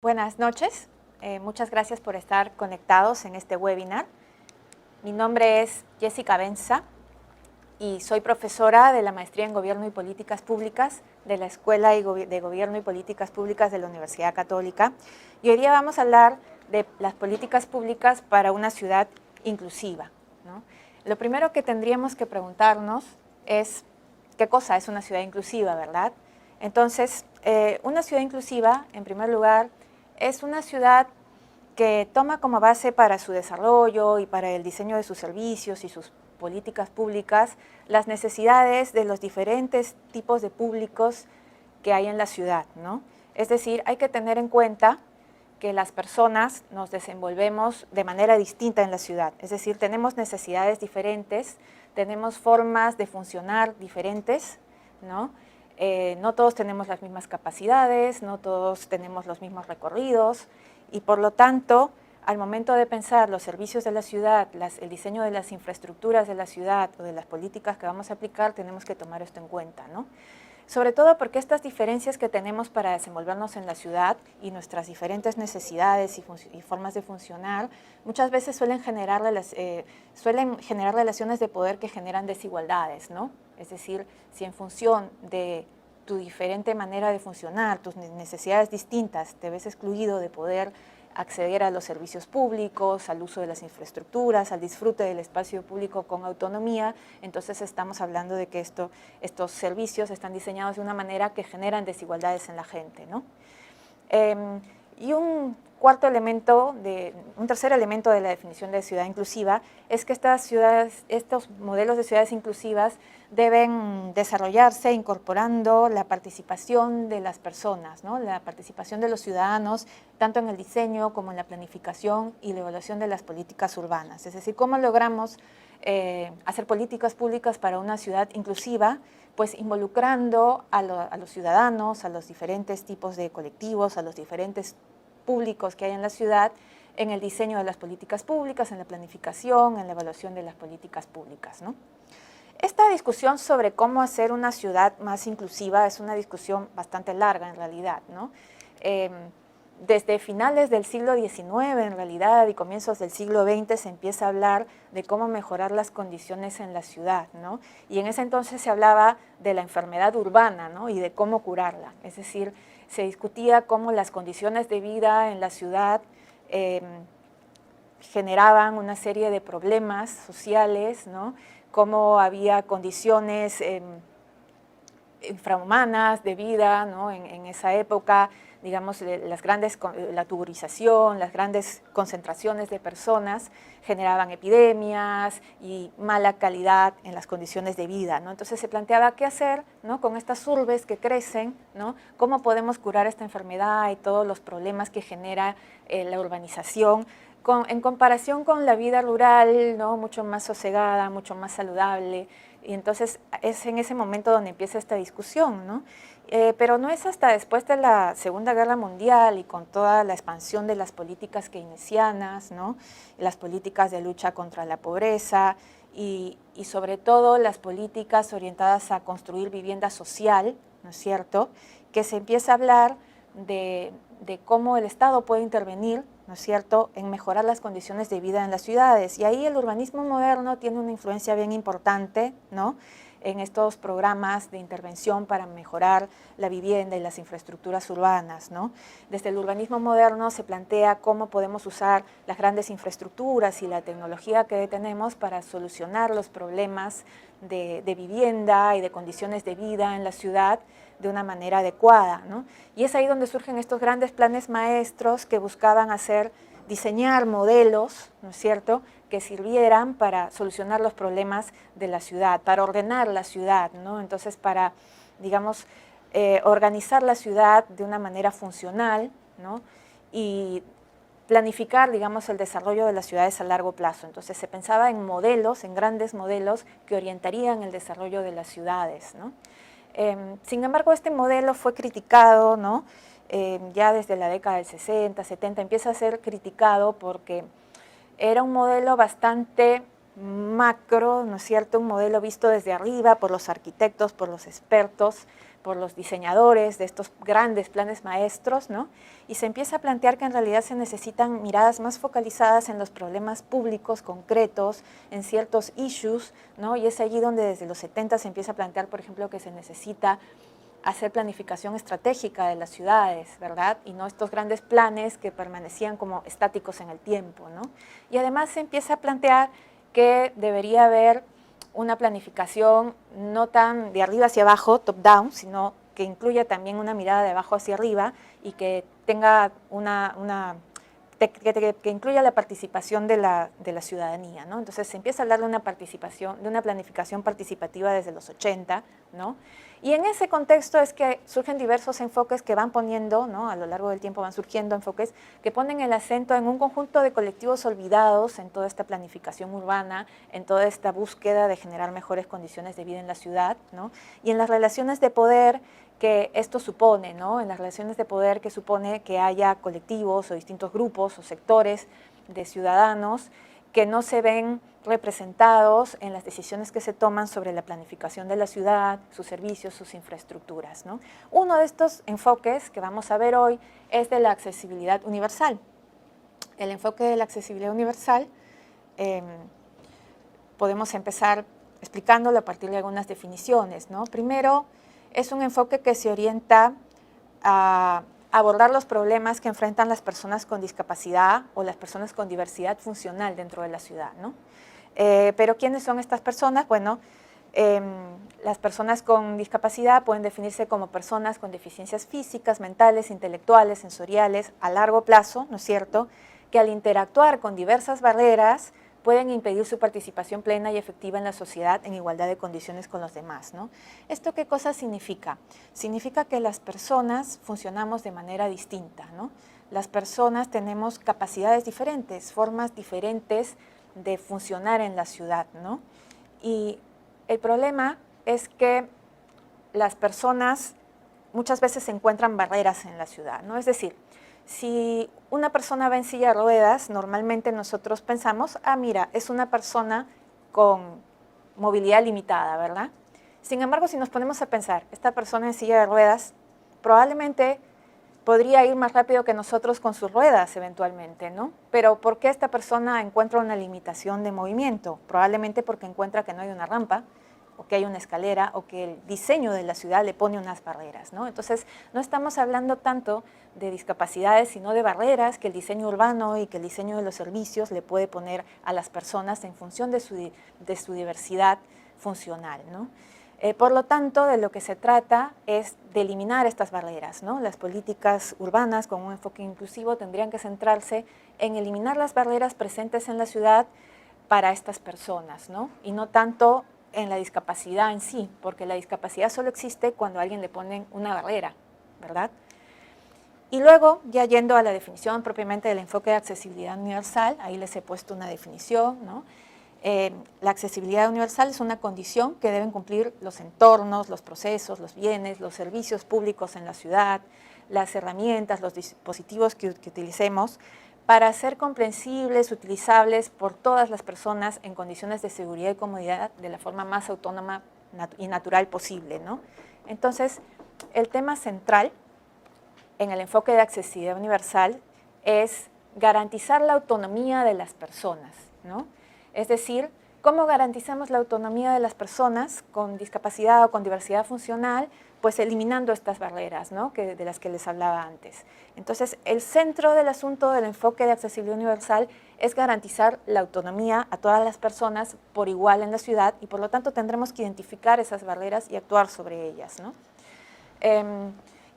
Buenas noches, muchas gracias por estar conectados en este webinar. Mi nombre es Jessica Benza y soy profesora de la Maestría en Gobierno y Políticas Públicas de la Escuela de Gobierno y Políticas Públicas de la Universidad Católica. Y hoy día vamos a hablar de las políticas públicas para una ciudad inclusiva, ¿no? Lo primero que tendríamos que preguntarnos es qué cosa es una ciudad inclusiva, ¿verdad? Entonces, una ciudad inclusiva, en primer lugar, es una ciudad que toma como base para su desarrollo y para el diseño de sus servicios y sus políticas públicas las necesidades de los diferentes tipos de públicos que hay en la ciudad, ¿no? Es decir, hay que tener en cuenta que las personas nos desenvolvemos de manera distinta en la ciudad, es decir, tenemos necesidades diferentes, tenemos formas de funcionar diferentes, ¿no? No todos tenemos las mismas capacidades, no todos tenemos los mismos recorridos y por lo tanto, al momento de pensar los servicios de la ciudad, el diseño de las infraestructuras de la ciudad o de las políticas que vamos a aplicar, tenemos que tomar esto en cuenta, ¿no? Sobre todo porque estas diferencias que tenemos para desenvolvernos en la ciudad y nuestras diferentes necesidades y formas de funcionar, muchas veces suelen generar relaciones de poder que generan desigualdades, ¿no? Es decir, si en función de tu diferente manera de funcionar, tus necesidades distintas, te ves excluido de poder acceder a los servicios públicos, al uso de las infraestructuras, al disfrute del espacio público con autonomía, entonces estamos hablando de que estos servicios están diseñados de una manera que generan desigualdades en la gente, ¿no? Y un tercer elemento de la definición de ciudad inclusiva es que estos modelos de ciudades inclusivas deben desarrollarse incorporando la participación de las personas, ¿no? La participación de los ciudadanos, tanto en el diseño como en la planificación y la evaluación de las políticas urbanas. Es decir, ¿cómo logramos hacer políticas públicas para una ciudad inclusiva? Pues involucrando a los ciudadanos, a los diferentes tipos de colectivos, a los diferentes públicos que hay en la ciudad, en el diseño de las políticas públicas, en la planificación, en la evaluación de las políticas públicas, ¿no? Esta discusión sobre cómo hacer una ciudad más inclusiva es una discusión bastante larga en realidad, ¿no? Desde finales del siglo XIX en realidad y comienzos del siglo XX se empieza a hablar de cómo mejorar las condiciones en la ciudad, ¿no? Y en ese entonces se hablaba de la enfermedad urbana, ¿no? Y de cómo curarla, es decir, se discutía cómo las condiciones de vida en la ciudad generaban una serie de problemas sociales, ¿no? Cómo había condiciones infrahumanas de vida, ¿no? En esa época, digamos, la tuburización, las grandes concentraciones de personas generaban epidemias y mala calidad en las condiciones de vida, ¿no? Entonces se planteaba qué hacer, ¿no? Con estas urbes que crecen, ¿no? Cómo podemos curar esta enfermedad y todos los problemas que genera la urbanización, en comparación con la vida rural, ¿no? Mucho más sosegada, mucho más saludable. Y entonces es en ese momento donde empieza esta discusión, ¿no? Pero no es hasta después de la Segunda Guerra Mundial y con toda la expansión de las políticas keynesianas, ¿no? Las políticas de lucha contra la pobreza y sobre todo las políticas orientadas a construir vivienda social, ¿no es cierto?, que se empieza a hablar de cómo el Estado puede intervenir, ¿no es cierto?, en mejorar las condiciones de vida en las ciudades. Y ahí el urbanismo moderno tiene una influencia bien importante, ¿no?, en estos programas de intervención para mejorar la vivienda y las infraestructuras urbanas, ¿no? Desde el urbanismo moderno se plantea cómo podemos usar las grandes infraestructuras y la tecnología que tenemos para solucionar los problemas de vivienda y de condiciones de vida en la ciudad de una manera adecuada, ¿no? Y es ahí donde surgen estos grandes planes maestros que buscaban diseñar modelos, ¿no es cierto?, que sirvieran para solucionar los problemas de la ciudad, para ordenar la ciudad, ¿no? Entonces, para, digamos, organizar la ciudad de una manera funcional, ¿no? Y planificar, digamos, el desarrollo de las ciudades a largo plazo. Entonces, se pensaba en modelos, en grandes modelos que orientarían el desarrollo de las ciudades, ¿no? Sin embargo, este modelo fue criticado, ¿no? Ya desde la década del 60, 70, empieza a ser criticado porque era un modelo bastante macro, ¿no es cierto?, un modelo visto desde arriba por los arquitectos, por los expertos, por los diseñadores de estos grandes planes maestros, ¿no? Y se empieza a plantear que en realidad se necesitan miradas más focalizadas en los problemas públicos concretos, en ciertos issues, ¿no? Y es allí donde desde los 70 se empieza a plantear, por ejemplo, que se necesita hacer planificación estratégica de las ciudades, ¿verdad? Y no estos grandes planes que permanecían como estáticos en el tiempo, ¿no? Y además se empieza a plantear que debería haber una planificación no tan de arriba hacia abajo, top-down, sino que incluya también una mirada de abajo hacia arriba y que tenga que incluya la participación de la ciudadanía, ¿no? Entonces se empieza a hablar de una participación, de una planificación participativa desde los 80, ¿no? Y en ese contexto es que surgen diversos enfoques que van poniendo, ¿no? A lo largo del tiempo van surgiendo enfoques que ponen el acento en un conjunto de colectivos olvidados en toda esta planificación urbana, en toda esta búsqueda de generar mejores condiciones de vida en la ciudad, ¿no? Y en las relaciones de poder que esto supone, ¿no? En las relaciones de poder que supone que haya colectivos o distintos grupos o sectores de ciudadanos que no se ven representados en las decisiones que se toman sobre la planificación de la ciudad, sus servicios, sus infraestructuras, ¿no? Uno de estos enfoques que vamos a ver hoy es de la accesibilidad universal. El enfoque de la accesibilidad universal podemos empezar explicándolo a partir de algunas definiciones, ¿no? Primero, es un enfoque que se orienta a abordar los problemas que enfrentan las personas con discapacidad o las personas con diversidad funcional dentro de la ciudad, ¿no? Pero ¿quiénes son estas personas? Bueno, las personas con discapacidad pueden definirse como personas con deficiencias físicas, mentales, intelectuales, sensoriales, a largo plazo, ¿no es cierto?, que al interactuar con diversas barreras pueden impedir su participación plena y efectiva en la sociedad en igualdad de condiciones con los demás, ¿no? ¿Esto qué cosa significa? Significa que las personas funcionamos de manera distinta, ¿no? Las personas tenemos capacidades diferentes, formas diferentes de funcionar en la ciudad, ¿no? Y el problema es que las personas muchas veces encuentran barreras en la ciudad, ¿no? Es decir, si una persona va en silla de ruedas, normalmente nosotros pensamos, ah, mira, es una persona con movilidad limitada, ¿verdad? Sin embargo, si nos ponemos a pensar, esta persona en silla de ruedas probablemente podría ir más rápido que nosotros con sus ruedas eventualmente, ¿no? Pero ¿por qué esta persona encuentra una limitación de movimiento? Probablemente porque encuentra que no hay una rampa, o que hay una escalera, o que el diseño de la ciudad le pone unas barreras, ¿no? Entonces, no estamos hablando tanto de discapacidades, sino de barreras que el diseño urbano y que el diseño de los servicios le puede poner a las personas en función de su diversidad funcional, ¿no? Por lo tanto, de lo que se trata es de eliminar estas barreras, ¿no? Las políticas urbanas con un enfoque inclusivo tendrían que centrarse en eliminar las barreras presentes en la ciudad para estas personas, ¿no? Y no tanto en la discapacidad en sí, porque la discapacidad solo existe cuando a alguien le ponen una barrera, ¿verdad? Y luego, ya yendo a la definición propiamente del enfoque de accesibilidad universal, ahí les he puesto una definición, ¿no? La accesibilidad universal es una condición que deben cumplir los entornos, los procesos, los bienes, los servicios públicos en la ciudad, las herramientas, los dispositivos que utilicemos para ser comprensibles, utilizables por todas las personas en condiciones de seguridad y comodidad de la forma más autónoma y natural posible, ¿no? Entonces, el tema central en el enfoque de accesibilidad universal es garantizar la autonomía de las personas, ¿no? Es decir, ¿cómo garantizamos la autonomía de las personas con discapacidad o con diversidad funcional? Pues eliminando estas barreras, ¿no? De las que les hablaba antes. Entonces, el centro del asunto del enfoque de accesibilidad universal es garantizar la autonomía a todas las personas por igual en la ciudad y por lo tanto tendremos que identificar esas barreras y actuar sobre ellas, ¿no?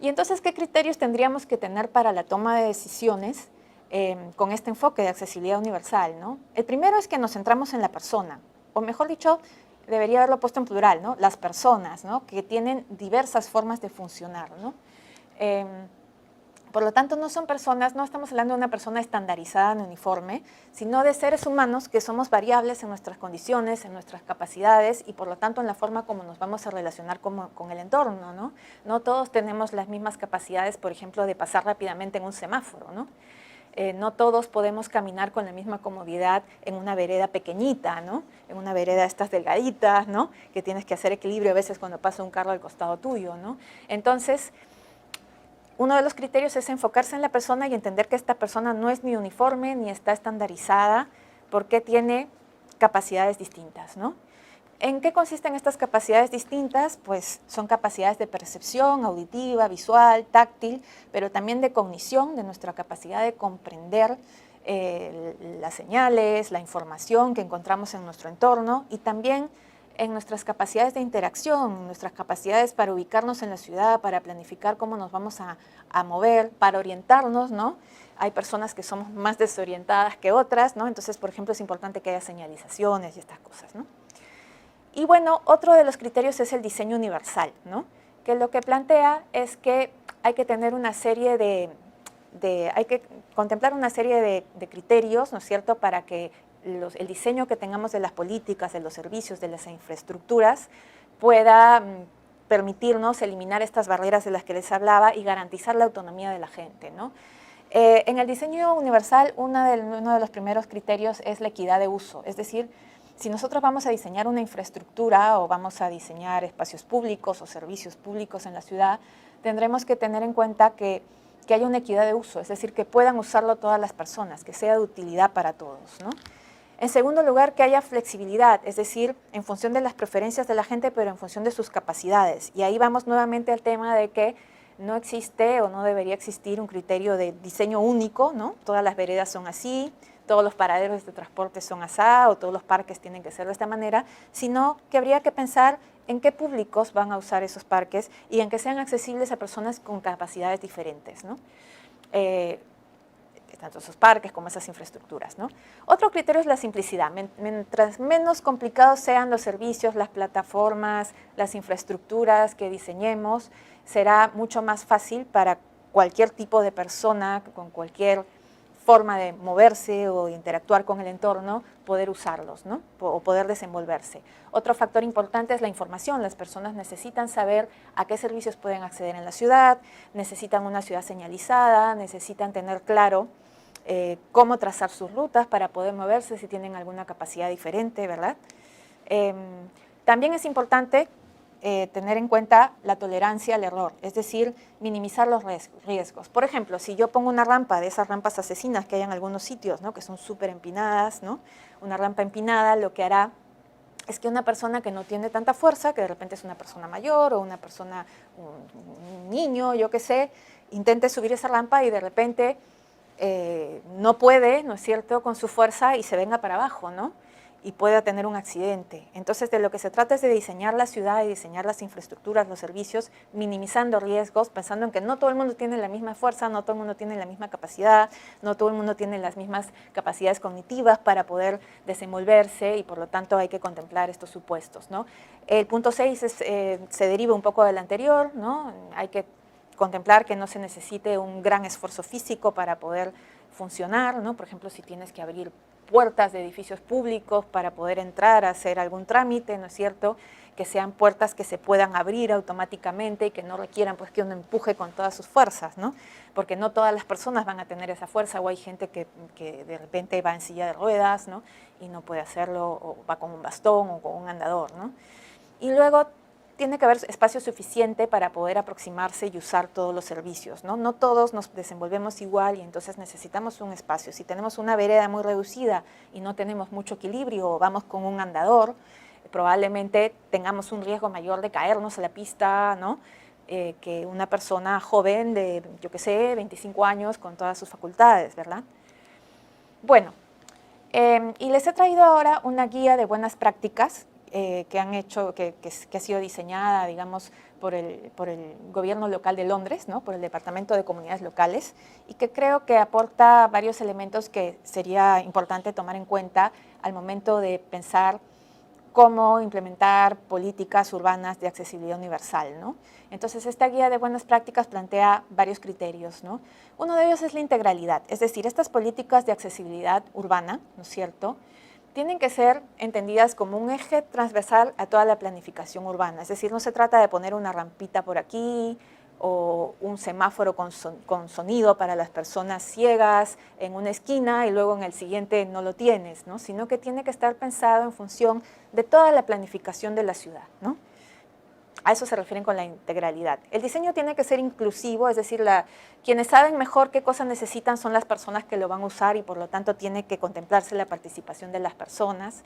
Y entonces, ¿qué criterios tendríamos que tener para la toma de decisiones con este enfoque de accesibilidad universal, ¿no? El primero es que nos centramos en la persona, o mejor dicho, debería haberlo puesto en plural, ¿no? Las personas, ¿no? Que tienen diversas formas de funcionar, ¿no? Por lo tanto, no son personas, no estamos hablando de una persona estandarizada en uniforme, sino de seres humanos que somos variables en nuestras condiciones, en nuestras capacidades y por lo tanto en la forma como nos vamos a relacionar con el entorno, ¿no? No todos tenemos las mismas capacidades, por ejemplo, de pasar rápidamente en un semáforo, ¿no? no todos podemos caminar con la misma comodidad en una vereda pequeñita, ¿no? En una vereda estas delgaditas, ¿no? Que tienes que hacer equilibrio a veces cuando pasa un carro al costado tuyo, ¿no? Entonces, uno de los criterios es enfocarse en la persona y entender que esta persona no es ni uniforme ni está estandarizada porque tiene capacidades distintas, ¿no? ¿En qué consisten estas capacidades distintas? Pues son capacidades de percepción, auditiva, visual, táctil, pero también de cognición, de nuestra capacidad de comprender las señales, la información que encontramos en nuestro entorno y también en nuestras capacidades de interacción, nuestras capacidades para ubicarnos en la ciudad, para planificar cómo nos vamos a mover, para orientarnos, ¿no? Hay personas que somos más desorientadas que otras, ¿no? Entonces, por ejemplo, es importante que haya señalizaciones y estas cosas, ¿no? Y bueno, otro de los criterios es el diseño universal, ¿no? Que lo que plantea es que hay que tener una serie hay que contemplar una serie de criterios, ¿no es cierto?, para que el diseño que tengamos de las políticas, de los servicios, de las infraestructuras, pueda permitirnos eliminar estas barreras de las que les hablaba y garantizar la autonomía de la gente, ¿no? En el diseño universal, uno de los primeros criterios es la equidad de uso, es decir, si nosotros vamos a diseñar una infraestructura o vamos a diseñar espacios públicos o servicios públicos en la ciudad, tendremos que tener en cuenta que haya una equidad de uso, es decir, que puedan usarlo todas las personas, que sea de utilidad para todos, ¿no? En segundo lugar, que haya flexibilidad, es decir, en función de las preferencias de la gente, pero en función de sus capacidades. Y ahí vamos nuevamente al tema de que no existe o no debería existir un criterio de diseño único, ¿no? Todas las veredas son así, todos los paraderos de transporte son así, o todos los parques tienen que ser de esta manera, sino que habría que pensar en qué públicos van a usar esos parques y en que sean accesibles a personas con capacidades diferentes, ¿no? Tanto esos parques como esas infraestructuras, ¿no? Otro criterio es la simplicidad. Mientras menos complicados sean los servicios, las plataformas, las infraestructuras que diseñemos, será mucho más fácil para cualquier tipo de persona, con cualquier forma de moverse o interactuar con el entorno, poder usarlos, ¿no? O poder desenvolverse. Otro factor importante es la información. Las personas necesitan saber a qué servicios pueden acceder en la ciudad, necesitan una ciudad señalizada, necesitan tener claro cómo trazar sus rutas para poder moverse si tienen alguna capacidad diferente, ¿verdad? También es importante tener en cuenta la tolerancia al error, es decir, minimizar los riesgos. Por ejemplo, si yo pongo una rampa de esas rampas asesinas que hay en algunos sitios, ¿no?, que son súper empinadas, ¿no?, una rampa empinada lo que hará es que una persona que no tiene tanta fuerza, que de repente es una persona mayor o una persona, un niño, yo qué sé, intente subir esa rampa y de repente no puede, ¿no es cierto?, con su fuerza y se venga para abajo, ¿no?, y pueda tener un accidente. Entonces, de lo que se trata es de diseñar la ciudad y diseñar las infraestructuras, los servicios, minimizando riesgos, pensando en que no todo el mundo tiene la misma fuerza, no todo el mundo tiene la misma capacidad, no todo el mundo tiene las mismas capacidades cognitivas para poder desenvolverse y por lo tanto hay que contemplar estos supuestos, ¿no? El punto 6 se deriva un poco del anterior, ¿no? Hay que contemplar que no se necesite un gran esfuerzo físico para poder funcionar, ¿no? Por ejemplo, si tienes que abrir puertas de edificios públicos para poder entrar a hacer algún trámite, ¿no es cierto?, que sean puertas que se puedan abrir automáticamente y que no requieran pues que uno empuje con todas sus fuerzas, ¿no? Porque no todas las personas van a tener esa fuerza, o hay gente que de repente va en silla de ruedas, ¿no?, y no puede hacerlo, o va con un bastón o con un andador, ¿no? Y luego tiene que haber espacio suficiente para poder aproximarse y usar todos los servicios, ¿no? No todos nos desenvolvemos igual y entonces necesitamos un espacio. Si tenemos una vereda muy reducida y no tenemos mucho equilibrio o vamos con un andador, probablemente tengamos un riesgo mayor de caernos a la pista, ¿no?, que una persona joven de, yo qué sé, 25 años con todas sus facultades, ¿verdad? Bueno, y les he traído ahora una guía de buenas prácticas que han hecho, que ha sido diseñada, digamos, por el gobierno local de Londres, ¿no?, por el Departamento de Comunidades Locales, y que creo que aporta varios elementos que sería importante tomar en cuenta al momento de pensar cómo implementar políticas urbanas de accesibilidad universal, ¿no? Entonces, esta guía de buenas prácticas plantea varios criterios, ¿no? Uno de ellos es la integralidad, es decir, estas políticas de accesibilidad urbana, ¿no es cierto?, tienen que ser entendidas como un eje transversal a toda la planificación urbana. Es decir, no se trata de poner una rampita por aquí o un semáforo con sonido para las personas ciegas en una esquina y luego en el siguiente no lo tienes, ¿no? Sino que tiene que estar pensado en función de toda la planificación de la ciudad, ¿no? A eso se refieren con la integralidad. El diseño tiene que ser inclusivo, es decir, quienes saben mejor qué cosas necesitan son las personas que lo van a usar y por lo tanto tiene que contemplarse la participación de las personas.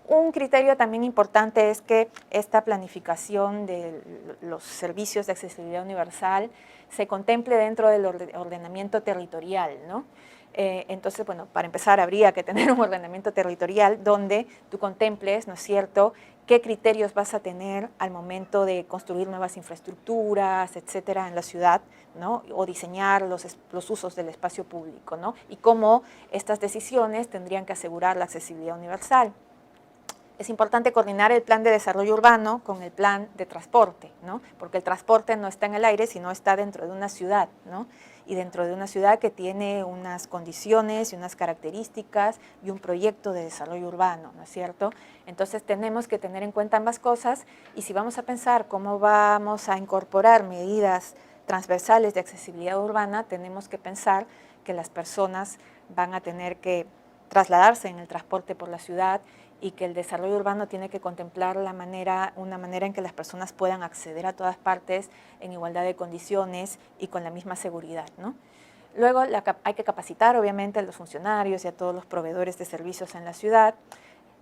Un criterio también importante es que esta planificación de los servicios de accesibilidad universal se contemple dentro del ordenamiento territorial, ¿no? Entonces, bueno, para empezar habría que tener un ordenamiento territorial donde tú contemples, ¿no es cierto?, qué criterios vas a tener al momento de construir nuevas infraestructuras, etcétera, en la ciudad, ¿no? O diseñar los usos del espacio público, ¿no? Y cómo estas decisiones tendrían que asegurar la accesibilidad universal. Es importante coordinar el plan de desarrollo urbano con el plan de transporte, ¿no? Porque el transporte no está en el aire, sino está dentro de una ciudad, ¿no? Y dentro de una ciudad que tiene unas condiciones y unas características y un proyecto de desarrollo urbano, ¿no es cierto? Entonces tenemos que tener en cuenta ambas cosas y si vamos a pensar cómo vamos a incorporar medidas transversales de accesibilidad urbana, tenemos que pensar que las personas van a tener que trasladarse en el transporte por la ciudad y que el desarrollo urbano tiene que contemplar una manera en que las personas puedan acceder a todas partes en igualdad de condiciones y con la misma seguridad, ¿no? Luego hay que capacitar obviamente a los funcionarios y a todos los proveedores de servicios en la ciudad.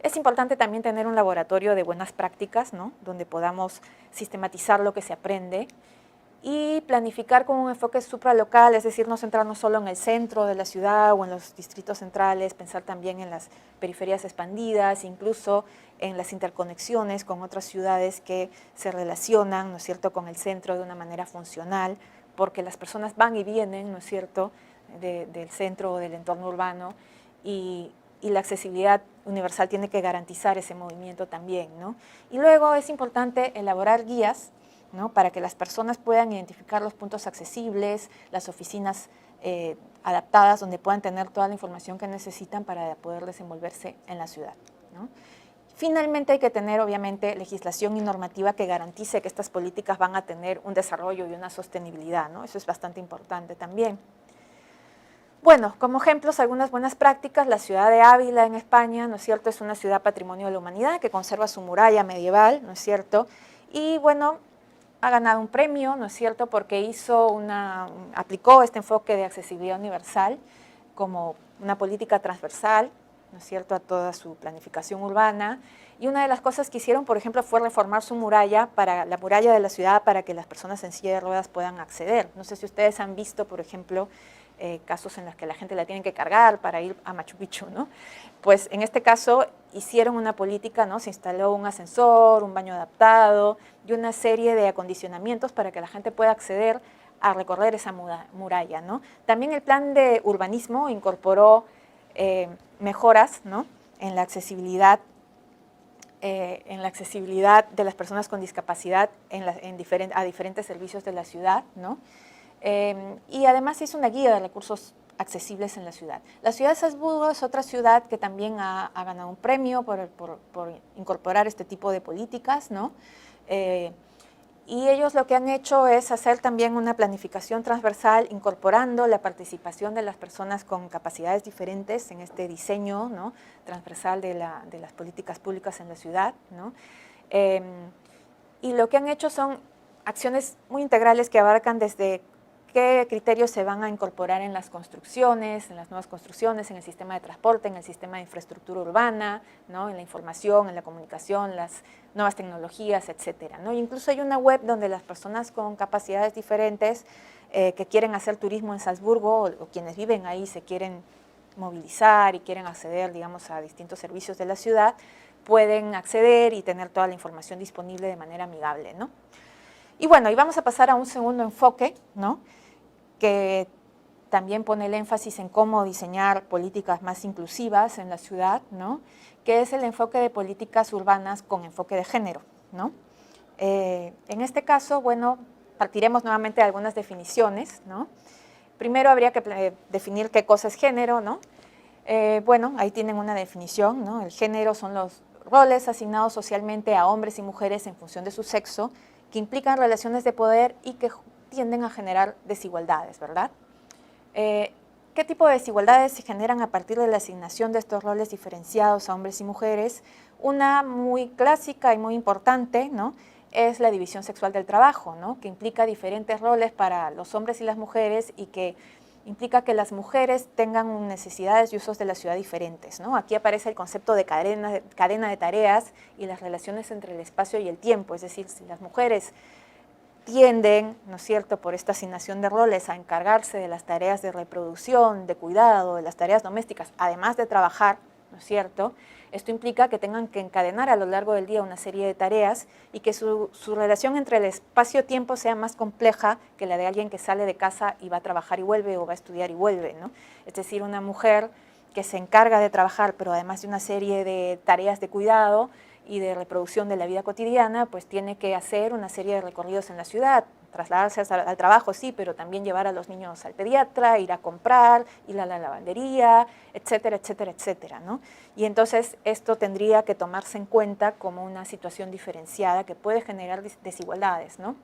Es importante también tener un laboratorio de buenas prácticas, ¿no? Donde podamos sistematizar lo que se aprende y planificar con un enfoque supralocal, es decir, no centrarnos solo en el centro de la ciudad o en los distritos centrales, pensar también en las periferias expandidas, incluso en las interconexiones con otras ciudades que se relacionan, ¿no es cierto?, con el centro de una manera funcional, porque las personas van y vienen, ¿no es cierto?, del centro o del entorno urbano y la accesibilidad universal tiene que garantizar ese movimiento también, ¿no? Y luego es importante elaborar guías, ¿no?, para que las personas puedan identificar los puntos accesibles, las oficinas adaptadas donde puedan tener toda la información que necesitan para poder desenvolverse en la ciudad, ¿no? Finalmente hay que tener obviamente legislación y normativa que garantice que estas políticas van a tener un desarrollo y una sostenibilidad, ¿no? Eso es bastante importante también. Bueno, como ejemplos, algunas buenas prácticas, la ciudad de Ávila en España, ¿no es cierto?, es una ciudad patrimonio de la humanidad que conserva su muralla medieval, ¿no es cierto?, y bueno, ha ganado un premio, ¿no es cierto?, porque aplicó este enfoque de accesibilidad universal como una política transversal, ¿no es cierto?, a toda su planificación urbana. Y una de las cosas que hicieron, por ejemplo, fue reformar su muralla, la muralla de la ciudad, para que las personas en silla de ruedas puedan acceder. No sé si ustedes han visto, por ejemplo, casos en los que la gente la tienen que cargar para ir a Machu Picchu, ¿no? Pues en este caso hicieron una política, ¿no? Se instaló un ascensor, un baño adaptado y una serie de acondicionamientos para que la gente pueda acceder a recorrer esa muralla, ¿no? También el plan de urbanismo incorporó mejoras, ¿no?, en la accesibilidad de las personas con discapacidad a diferentes servicios de la ciudad, ¿no? Y además hizo una guía de recursos accesibles en la ciudad. La ciudad de Salzburgo es otra ciudad que también ha ganado un premio por incorporar este tipo de políticas, ¿no? Y ellos lo que han hecho es hacer también una planificación transversal incorporando la participación de las personas con capacidades diferentes en este diseño, ¿no?, transversal de las políticas públicas en la ciudad, ¿no? Y lo que han hecho son acciones muy integrales que abarcan desde qué criterios se van a incorporar en las construcciones, en las nuevas construcciones, en el sistema de transporte, en el sistema de infraestructura urbana, ¿no?, en la información, en la comunicación, las nuevas tecnologías, etcétera, ¿no? Incluso hay una web donde las personas con capacidades diferentes que quieren hacer turismo en Salzburgo o quienes viven ahí se quieren movilizar y quieren acceder, digamos, a distintos servicios de la ciudad, pueden acceder y tener toda la información disponible de manera amigable, ¿no? Y bueno, y vamos a pasar a un segundo enfoque, ¿no?, que también pone el énfasis en cómo diseñar políticas más inclusivas en la ciudad, ¿no?, que es el enfoque de políticas urbanas con enfoque de género, ¿no? En este caso, bueno, partiremos nuevamente de algunas definiciones, ¿no? Primero habría que definir qué cosa es género, ¿no? Bueno, ahí tienen una definición, ¿no? El género son los roles asignados socialmente a hombres y mujeres en función de su sexo, que implican relaciones de poder y que tienden a generar desigualdades, ¿verdad? ¿Qué tipo de desigualdades se generan a partir de la asignación de estos roles diferenciados a hombres y mujeres? Una muy clásica y muy importante, ¿no?, es la división sexual del trabajo, ¿no?, que implica diferentes roles para los hombres y las mujeres y que implica que las mujeres tengan necesidades y usos de la ciudad diferentes, ¿no? Aquí aparece el concepto de cadena de tareas y las relaciones entre el espacio y el tiempo, es decir, si las mujeres tienden, ¿no es cierto?, por esta asignación de roles a encargarse de las tareas de reproducción, de cuidado, de las tareas domésticas, además de trabajar, ¿no es cierto?, esto implica que tengan que encadenar a lo largo del día una serie de tareas y que su relación entre el espacio-tiempo sea más compleja que la de alguien que sale de casa y va a trabajar y vuelve o va a estudiar y vuelve, ¿no? Es decir, una mujer que se encarga de trabajar, pero además de una serie de tareas de cuidado y de reproducción de la vida cotidiana, pues tiene que hacer una serie de recorridos en la ciudad, trasladarse al trabajo, sí, pero también llevar a los niños al pediatra, ir a comprar, ir a la lavandería, etcétera, etcétera, etcétera, ¿no? Y entonces esto tendría que tomarse en cuenta como una situación diferenciada que puede generar desigualdades, ¿no?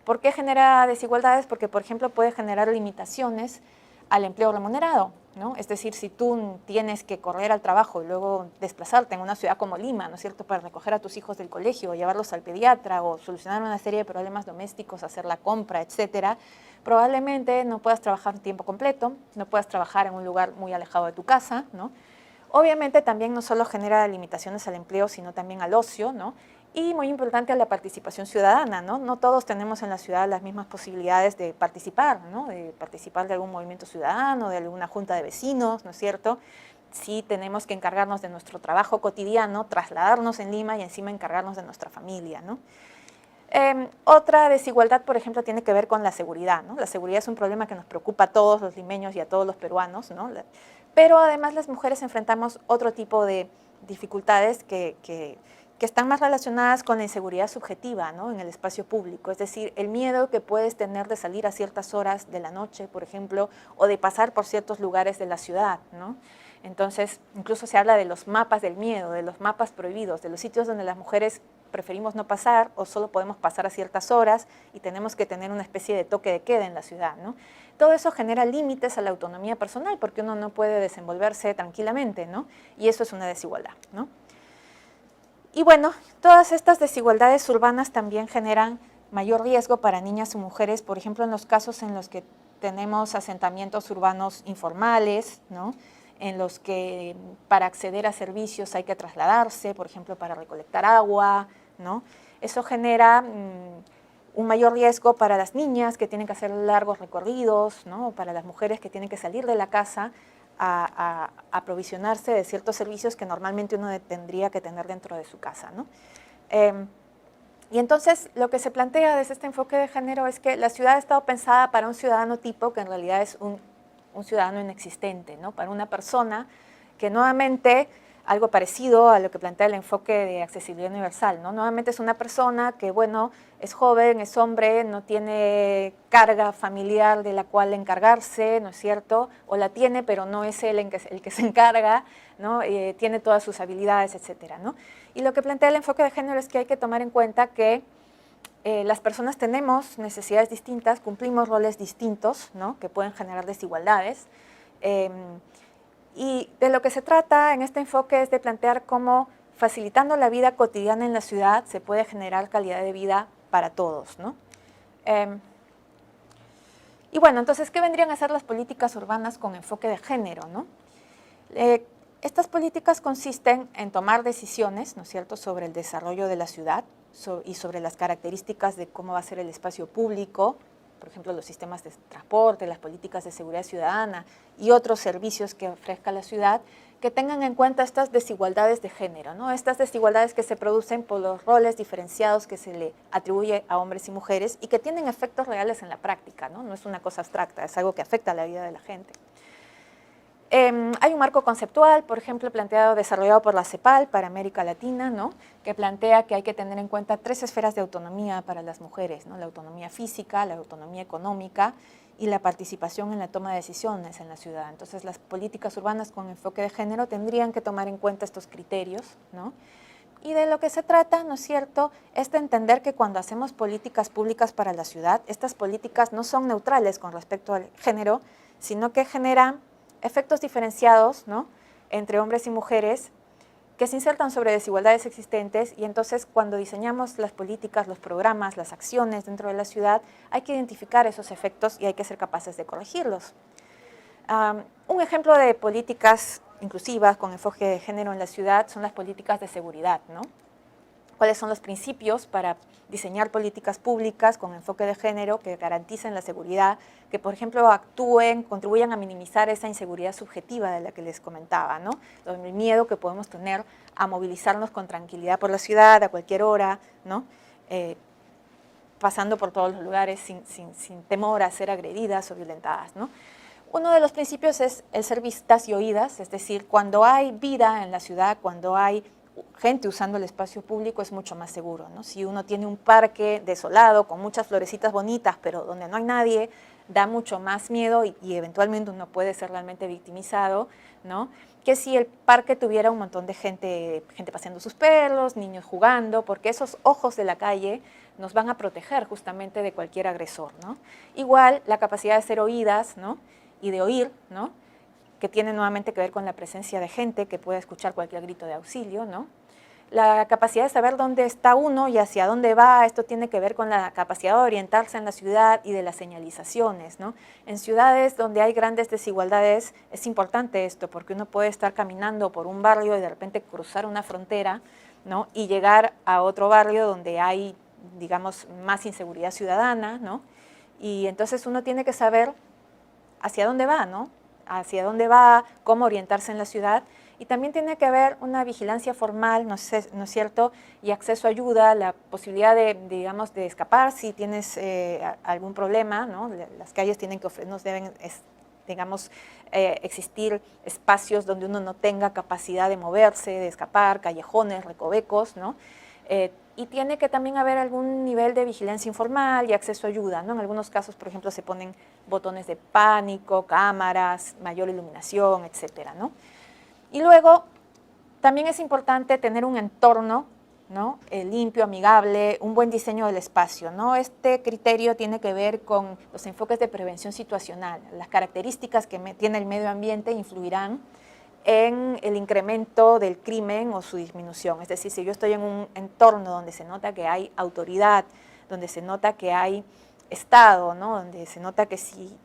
¿Por qué genera desigualdades? Porque, por ejemplo, puede generar limitaciones al empleo remunerado, ¿no? Es decir, si tú tienes que correr al trabajo y luego desplazarte en una ciudad como Lima, ¿no es cierto?, para recoger a tus hijos del colegio, llevarlos al pediatra o solucionar una serie de problemas domésticos, hacer la compra, etcétera, probablemente no puedas trabajar un tiempo completo, no puedas trabajar en un lugar muy alejado de tu casa, ¿no? Obviamente también no solo genera limitaciones al empleo, sino también al ocio, ¿no? Y muy importante a la participación ciudadana, ¿no? No todos tenemos en la ciudad las mismas posibilidades de participar, ¿no? De participar de algún movimiento ciudadano, de alguna junta de vecinos, ¿no es cierto? Sí tenemos que encargarnos de nuestro trabajo cotidiano, trasladarnos en Lima y encima encargarnos de nuestra familia, ¿no? Otra desigualdad, por ejemplo, tiene que ver con la seguridad, ¿no? La seguridad es un problema que nos preocupa a todos los limeños y a todos los peruanos, ¿no? Pero además las mujeres enfrentamos otro tipo de dificultades que están más relacionadas con la inseguridad subjetiva, ¿no?, en el espacio público, es decir, el miedo que puedes tener de salir a ciertas horas de la noche, por ejemplo, o de pasar por ciertos lugares de la ciudad, ¿no? Entonces, incluso se habla de los mapas del miedo, de los mapas prohibidos, de los sitios donde las mujeres preferimos no pasar o solo podemos pasar a ciertas horas y tenemos que tener una especie de toque de queda en la ciudad, ¿no? Todo eso genera límites a la autonomía personal porque uno no puede desenvolverse tranquilamente, ¿no? Y eso es una desigualdad, ¿no? Y bueno, todas estas desigualdades urbanas también generan mayor riesgo para niñas y mujeres, por ejemplo, en los casos en los que tenemos asentamientos urbanos informales, ¿no?, en los que para acceder a servicios hay que trasladarse, por ejemplo, para recolectar agua, ¿no? Eso genera un mayor riesgo para las niñas que tienen que hacer largos recorridos, ¿no?, para las mujeres que tienen que salir de la casa a aprovisionarse de ciertos servicios que normalmente uno tendría que tener dentro de su casa, ¿no? Y entonces lo que se plantea desde este enfoque de género es que la ciudad ha estado pensada para un ciudadano tipo que en realidad es un ciudadano inexistente, ¿no?, para una persona que nuevamente, algo parecido a lo que plantea el enfoque de accesibilidad universal, ¿no? Nuevamente es una persona que, bueno, es joven, es hombre, no tiene carga familiar de la cual encargarse, ¿no es cierto? O la tiene, pero no es él el que se encarga, ¿no? Tiene todas sus habilidades, etcétera, ¿no? Y lo que plantea el enfoque de género es que hay que tomar en cuenta que las personas tenemos necesidades distintas, cumplimos roles distintos, ¿no?, que pueden generar desigualdades. Y de lo que se trata en este enfoque es de plantear cómo facilitando la vida cotidiana en la ciudad se puede generar calidad de vida para todos, ¿no? Y bueno, entonces, ¿qué vendrían a ser las políticas urbanas con enfoque de género, ¿no? Estas políticas consisten en tomar decisiones, ¿no es cierto?, sobre el desarrollo de la ciudad y sobre las características de cómo va a ser el espacio público, por ejemplo, los sistemas de transporte, las políticas de seguridad ciudadana y otros servicios que ofrezca la ciudad, que tengan en cuenta estas desigualdades de género, ¿no? Estas desigualdades que se producen por los roles diferenciados que se le atribuye a hombres y mujeres y que tienen efectos reales en la práctica, ¿no? No es una cosa abstracta, es algo que afecta a la vida de la gente. Hay un marco conceptual, por ejemplo, desarrollado por la CEPAL para América Latina, ¿no?, que plantea que hay que tener en cuenta 3 esferas de autonomía para las mujeres, ¿no?, la autonomía física, la autonomía económica y la participación en la toma de decisiones en la ciudad. Entonces, las políticas urbanas con enfoque de género tendrían que tomar en cuenta estos criterios, ¿no?, Y de lo que se trata, ¿no es cierto?, es de entender que cuando hacemos políticas públicas para la ciudad, estas políticas no son neutrales con respecto al género, sino que generan efectos diferenciados, ¿no?, entre hombres y mujeres, que se insertan sobre desigualdades existentes, y entonces cuando diseñamos las políticas, los programas, las acciones dentro de la ciudad, hay que identificar esos efectos y hay que ser capaces de corregirlos. Un ejemplo de políticas inclusivas con enfoque de género en la ciudad son las políticas de seguridad, ¿no? ¿Cuáles son los principios para diseñar políticas públicas con enfoque de género que garanticen la seguridad, que por ejemplo actúen, contribuyan a minimizar esa inseguridad subjetiva de la que les comentaba, ¿no? El miedo que podemos tener a movilizarnos con tranquilidad por la ciudad a cualquier hora, ¿no? Pasando por todos los lugares sin temor a ser agredidas o violentadas, ¿no? Uno de los principios es el ser vistas y oídas, es decir, cuando hay vida en la ciudad, cuando hay gente usando el espacio público, es mucho más seguro, ¿no? Si uno tiene un parque desolado con muchas florecitas bonitas, pero donde no hay nadie, da mucho más miedo y eventualmente uno puede ser realmente victimizado, ¿no?, que si el parque tuviera un montón de gente paseando sus perros, niños jugando, porque esos ojos de la calle nos van a proteger justamente de cualquier agresor, ¿no? Igual la capacidad de ser oídas, ¿no?, y de oír, ¿no?, que tiene nuevamente que ver con la presencia de gente que puede escuchar cualquier grito de auxilio, ¿no? La capacidad de saber dónde está uno y hacia dónde va, esto tiene que ver con la capacidad de orientarse en la ciudad y de las señalizaciones, ¿no? En ciudades donde hay grandes desigualdades es importante esto, porque uno puede estar caminando por un barrio y de repente cruzar una frontera, ¿no?, y llegar a otro barrio donde hay, digamos, más inseguridad ciudadana, ¿no? Y entonces uno tiene que saber hacia dónde va, ¿no? Hacia dónde va, cómo orientarse en la ciudad, y también tiene que haber una vigilancia formal, ¿no es cierto?, y acceso a ayuda, la posibilidad digamos, de escapar si tienes algún problema, ¿no? Las calles tienen que digamos, existir espacios donde uno no tenga capacidad de moverse, de escapar, callejones, recovecos, ¿no? Y tiene que también haber algún nivel de vigilancia informal y acceso a ayuda, ¿no? En algunos casos, por ejemplo, se ponen botones de pánico, cámaras, mayor iluminación, etcétera, ¿no? Y luego, también es importante tener un entorno, ¿no?, limpio, amigable, un buen diseño del espacio, ¿no? Este criterio tiene que ver con los enfoques de prevención situacional. Las características que tiene el medio ambiente influirán en el incremento del crimen o su disminución. Es decir, si yo estoy en un entorno donde se nota que hay autoridad, donde se nota que hay Estado, ¿no?, donde se nota que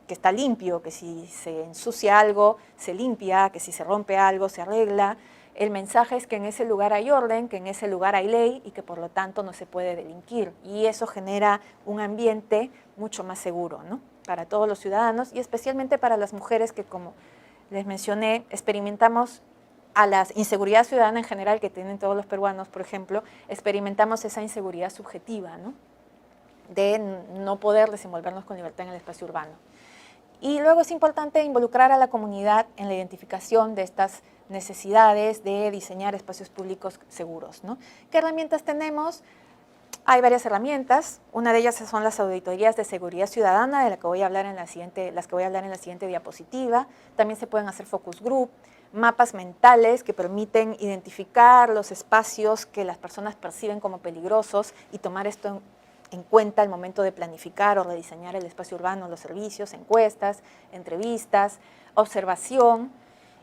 está limpio, que si se ensucia algo, se limpia, que si se rompe algo, se arregla. El mensaje es que en ese lugar hay orden, que en ese lugar hay ley y que por lo tanto no se puede delinquir. Y eso genera un ambiente mucho más seguro, ¿no?, para todos los ciudadanos y especialmente para las mujeres que, como les mencioné, experimentamos a la inseguridad ciudadana en general que tienen todos los peruanos, por ejemplo, experimentamos esa inseguridad subjetiva, ¿no?, de no poder desenvolvernos con libertad en el espacio urbano. Y luego es importante involucrar a la comunidad en la identificación de estas necesidades de diseñar espacios públicos seguros, ¿no? ¿Qué herramientas tenemos? Hay varias herramientas. Una de ellas son las auditorías de seguridad ciudadana, de las que voy a hablar en la siguiente diapositiva. También se pueden hacer focus group, mapas mentales que permiten identificar los espacios que las personas perciben como peligrosos y tomar esto en cuenta al momento de planificar o rediseñar el espacio urbano, los servicios, encuestas, entrevistas, observación.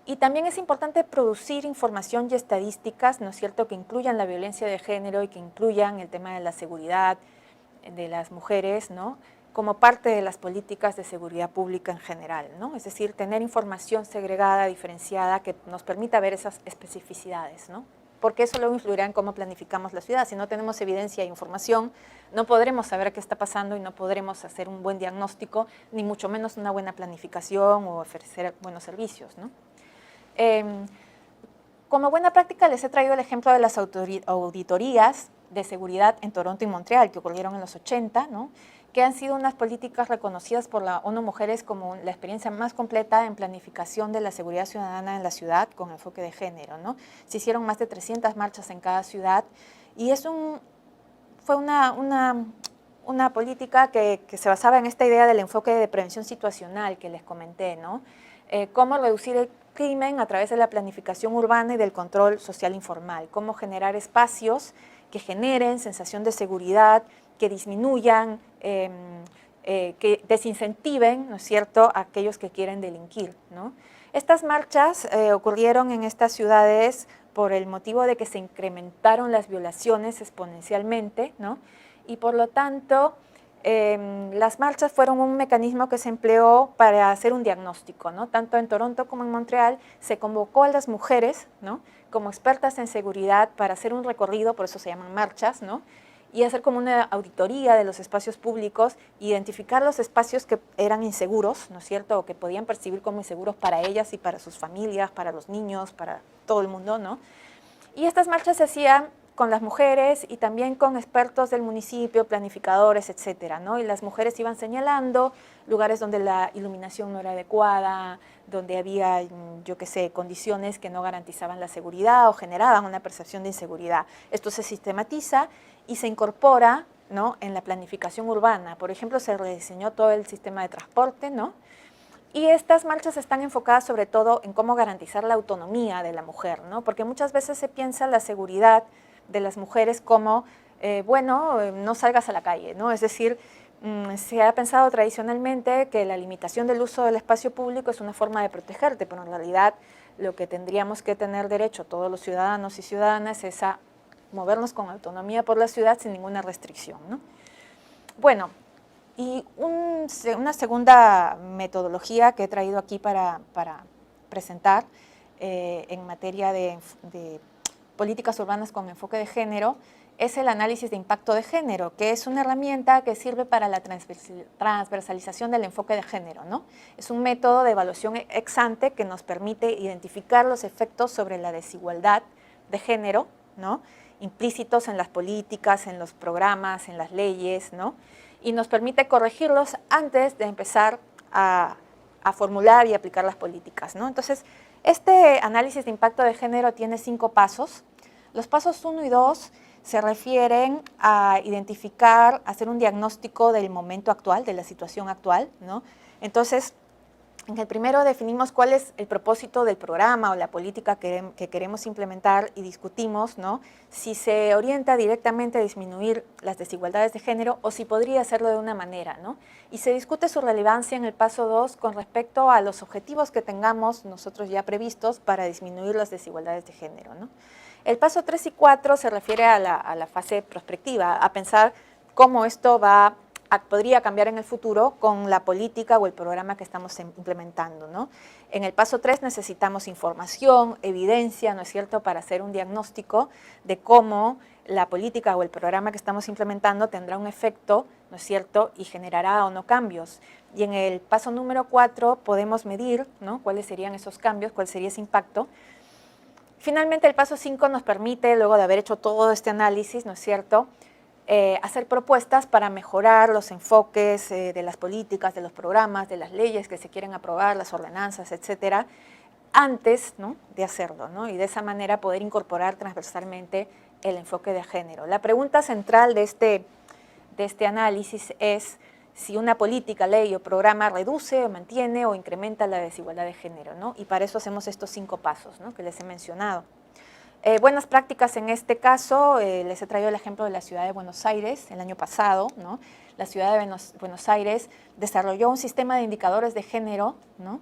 Y también es importante producir información y estadísticas, ¿no es cierto?, que incluyan la violencia de género y que incluyan el tema de la seguridad de las mujeres, ¿no?, como parte de las políticas de seguridad pública en general, ¿no? Es decir, tener información segregada, diferenciada, que nos permita ver esas especificidades, ¿no? Porque eso luego influirá en cómo planificamos la ciudad. Si no tenemos evidencia e información, no podremos saber qué está pasando y no podremos hacer un buen diagnóstico, ni mucho menos una buena planificación o ofrecer buenos servicios, ¿no? Como buena práctica les he traído el ejemplo de las auditorías de seguridad en Toronto y Montreal que ocurrieron en los 80, ¿no?, que han sido unas políticas reconocidas por la ONU Mujeres como la experiencia más completa en planificación de la seguridad ciudadana en la ciudad con enfoque de género, ¿no? Se hicieron más de 300 marchas en cada ciudad y fue una política que se basaba en esta idea del enfoque de prevención situacional que les comenté, ¿no? cómo reducir el crimen a través de la planificación urbana y del control social informal, cómo generar espacios que generen sensación de seguridad, que disminuyan, que desincentiven, ¿no es cierto?, a aquellos que quieren delinquir, ¿no? Estas marchas ocurrieron en estas ciudades por el motivo de que se incrementaron las violaciones exponencialmente, ¿no? Y por lo tanto, las marchas fueron un mecanismo que se empleó para hacer un diagnóstico, ¿no? Tanto en Toronto como en Montreal se convocó a las mujeres, ¿no?, como expertas en seguridad para hacer un recorrido, por eso se llaman marchas, ¿no?, y hacer como una auditoría de los espacios públicos, identificar los espacios que eran inseguros, ¿no es cierto?, o que podían percibir como inseguros para ellas y para sus familias, para los niños, para todo el mundo, ¿no? Y estas marchas se hacían con las mujeres y también con expertos del municipio, planificadores, etcétera, ¿no? Y las mujeres iban señalando lugares donde la iluminación no era adecuada, donde había, yo qué sé, condiciones que no garantizaban la seguridad o generaban una percepción de inseguridad. Esto se sistematiza y se incorpora, ¿no?, en la planificación urbana. Por ejemplo, se rediseñó todo el sistema de transporte, ¿no? Y estas marchas están enfocadas sobre todo en cómo garantizar la autonomía de la mujer, ¿no? Porque muchas veces se piensa la seguridad de las mujeres como, no salgas a la calle, ¿no? Es decir, se ha pensado tradicionalmente que la limitación del uso del espacio público es una forma de protegerte, pero en realidad lo que tendríamos que tener derecho todos los ciudadanos y ciudadanas es a movernos con autonomía por la ciudad sin ninguna restricción, ¿no? Bueno, y una segunda metodología que he traído aquí para presentar en materia de políticas urbanas con enfoque de género es el análisis de impacto de género, que es una herramienta que sirve para la transversalización del enfoque de género, ¿no? Es un método de evaluación ex ante que nos permite identificar los efectos sobre la desigualdad de género, ¿no?, implícitos en las políticas, en los programas, en las leyes, ¿no?, y nos permite corregirlos antes de empezar a formular y aplicar las políticas, ¿no? Entonces, este análisis de impacto de género tiene 5 pasos. Los pasos 1 y 2 se refieren a identificar, hacer un diagnóstico del momento actual, de la situación actual, ¿no? Entonces, en el primero definimos cuál es el propósito del programa o la política que queremos implementar y discutimos, ¿no?, si se orienta directamente a disminuir las desigualdades de género o si podría hacerlo de una manera, ¿no? Y se discute su relevancia en el paso 2 con respecto a los objetivos que tengamos nosotros ya previstos para disminuir las desigualdades de género, ¿no? El paso 3 y 4 se refiere a la fase prospectiva, a pensar cómo esto podría cambiar en el futuro con la política o el programa que estamos implementando, ¿no? En el paso 3 necesitamos información, evidencia, ¿no es cierto?, para hacer un diagnóstico de cómo la política o el programa que estamos implementando tendrá un efecto, ¿no es cierto?, y generará o no cambios. Y en el paso número 4 podemos medir, ¿no?, cuáles serían esos cambios, cuál sería ese impacto. Finalmente, el paso 5 nos permite, luego de haber hecho todo este análisis, ¿no es cierto?, hacer propuestas para mejorar los enfoques de las políticas, de los programas, de las leyes que se quieren aprobar, las ordenanzas, etcétera, antes, ¿no?, de hacerlo, ¿no?, y de esa manera poder incorporar transversalmente el enfoque de género. La pregunta central de este análisis es si una política, ley o programa reduce o mantiene o incrementa la desigualdad de género, ¿no? Y para eso hacemos estos 5 pasos, ¿no?, que les he mencionado. Buenas prácticas en este caso, les he traído el ejemplo de la ciudad de Buenos Aires el año pasado, ¿no? La ciudad de Buenos Aires desarrolló un sistema de indicadores de género, ¿no?,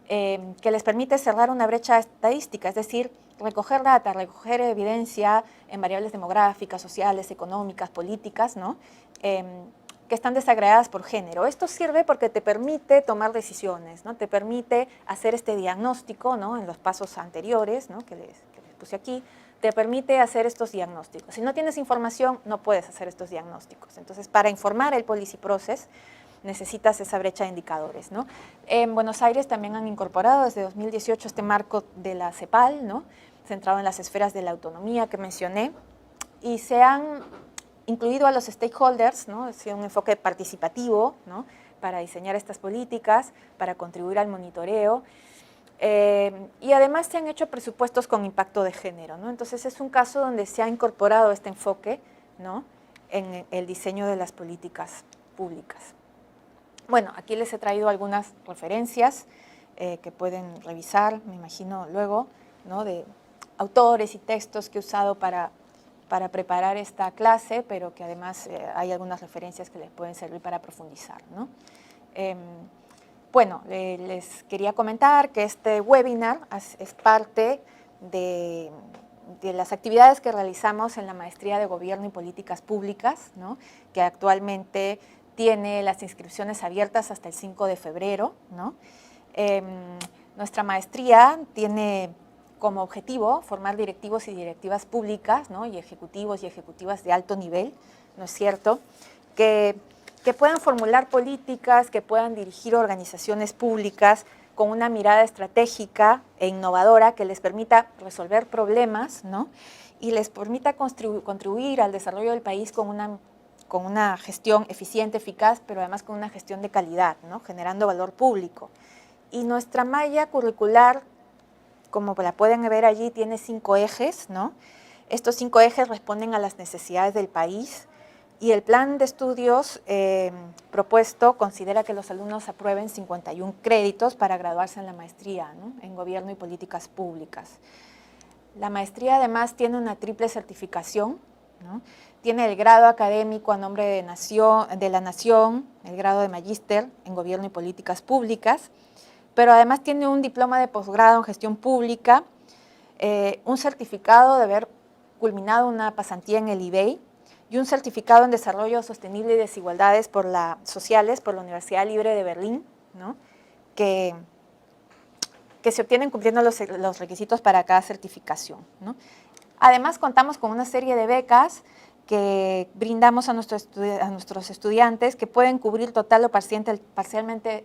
que les permite cerrar una brecha estadística, es decir, recoger data, recoger evidencia en variables demográficas, sociales, económicas, políticas, ¿no?, que están desagregadas por género. Esto sirve porque te permite tomar decisiones, ¿no?, te permite hacer este diagnóstico, ¿no?, en los pasos anteriores, ¿no?, que les puse aquí, te permite hacer estos diagnósticos. Si no tienes información, no puedes hacer estos diagnósticos. Entonces, para informar el policy process, necesitas esa brecha de indicadores, ¿no? En Buenos Aires también han incorporado desde 2018 este marco de la CEPAL, ¿no?, centrado en las esferas de la autonomía que mencioné, y se han incluido a los stakeholders, ¿no?, es un enfoque participativo, ¿no?, para diseñar estas políticas, para contribuir al monitoreo, y además se han hecho presupuestos con impacto de género, ¿no? Entonces es un caso donde se ha incorporado este enfoque, ¿no?, en el diseño de las políticas públicas. Bueno, aquí les he traído algunas referencias que pueden revisar, me imagino luego, ¿no? De autores y textos que he usado para preparar esta clase, pero que además hay algunas referencias que les pueden servir para profundizar, ¿no? Bueno, les quería comentar que este webinar es parte de las actividades que realizamos en la Maestría de Gobierno y Políticas Públicas, ¿no? Que actualmente tiene las inscripciones abiertas hasta el 5 de febrero, ¿no? Nuestra maestría tiene como objetivo formar directivos y directivas públicas, ¿no? Y ejecutivos y ejecutivas de alto nivel, ¿no es cierto?, que puedan formular políticas, que puedan dirigir organizaciones públicas con una mirada estratégica e innovadora que les permita resolver problemas, ¿no? Y les permita contribuir al desarrollo del país con una gestión eficiente, eficaz, pero además con una gestión de calidad, ¿no? Generando valor público. Y nuestra malla curricular, como la pueden ver allí, tiene 5 ejes, ¿no? Estos 5 ejes responden a las necesidades del país y el plan de estudios propuesto considera que los alumnos aprueben 51 créditos para graduarse en la maestría, ¿no? En Gobierno y Políticas Públicas. La maestría además tiene una triple certificación, ¿no? Tiene el grado académico a nombre de la Nación, el grado de magíster en Gobierno y Políticas Públicas, pero además tiene un diploma de posgrado en Gestión Pública, un certificado de haber culminado una pasantía en el IBEI y un certificado en Desarrollo Sostenible y Desigualdades Sociales por la Universidad Libre de Berlín, ¿no? que se obtienen cumpliendo los requisitos para cada certificación, ¿no? Además, contamos con una serie de becas que brindamos a nuestros estudiantes que pueden cubrir total o parcialmente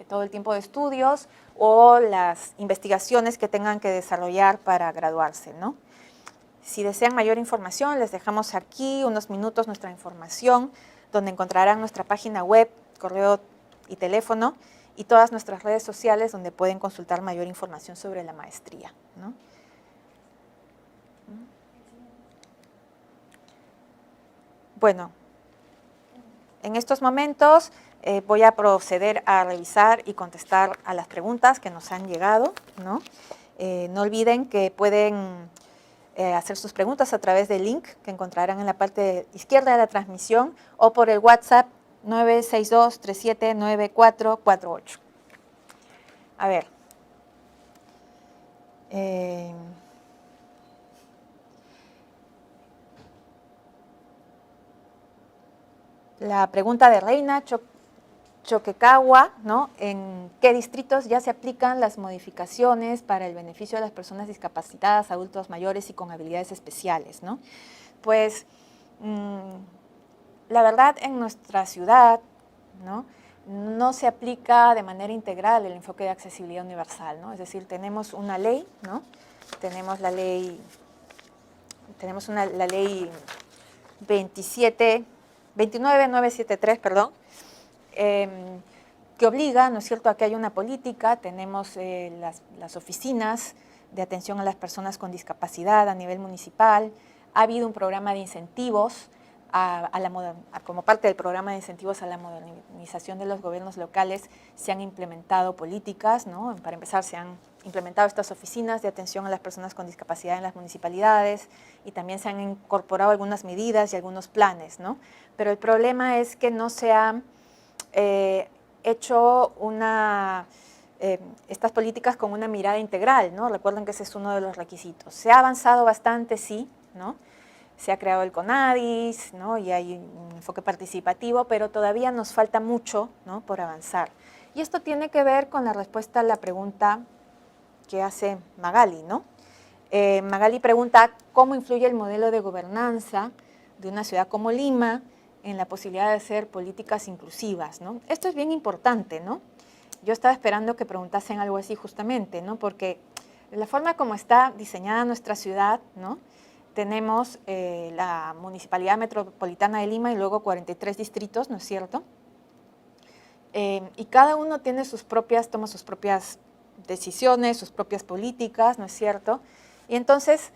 todo el tiempo de estudios o las investigaciones que tengan que desarrollar para graduarse, ¿no? Si desean mayor información, les dejamos aquí unos minutos nuestra información, donde encontrarán nuestra página web, correo y teléfono, y todas nuestras redes sociales donde pueden consultar mayor información sobre la maestría, ¿no? Bueno, en estos momentos voy a proceder a revisar y contestar a las preguntas que nos han llegado, ¿no? No olviden que pueden hacer sus preguntas a través del link que encontrarán en la parte izquierda de la transmisión o por el WhatsApp 962-379448. A ver. La pregunta de Reina Choquecagua, ¿no? ¿En qué distritos ya se aplican las modificaciones para el beneficio de las personas discapacitadas, adultos mayores y con habilidades especiales, ¿no? Pues, la verdad, en nuestra ciudad, ¿no? No se aplica de manera integral el enfoque de accesibilidad universal, ¿no? Es decir, tenemos una ley, ¿no? Tenemos la ley 29973, perdón, que obliga, ¿no es cierto?, a que haya una política. Tenemos las oficinas de atención a las personas con discapacidad a nivel municipal. Ha habido un programa de incentivos como parte del programa de incentivos a la modernización de los gobiernos locales. Se han implementado políticas, ¿no? Para empezar, se han implementado estas oficinas de atención a las personas con discapacidad en las municipalidades y también se han incorporado algunas medidas y algunos planes, ¿no? Pero el problema es que no se ha hecho estas políticas con una mirada integral, ¿no? Recuerden que ese es uno de los requisitos. Se ha avanzado bastante, sí, ¿no? Se ha creado el CONADIS, ¿no? Y hay un enfoque participativo, pero todavía nos falta mucho, ¿no?, por avanzar. Y esto tiene que ver con la respuesta a la pregunta que hace Magali, ¿no? Magali pregunta cómo influye el modelo de gobernanza de una ciudad como Lima en la posibilidad de hacer políticas inclusivas, ¿no? Esto es bien importante, ¿no? Yo estaba esperando que preguntasen algo así justamente, ¿no? Porque la forma como está diseñada nuestra ciudad, ¿no? Tenemos la Municipalidad Metropolitana de Lima y luego 43 distritos, ¿no es cierto? Y cada uno tiene toma sus propias decisiones, sus propias políticas, ¿no es cierto? Y entonces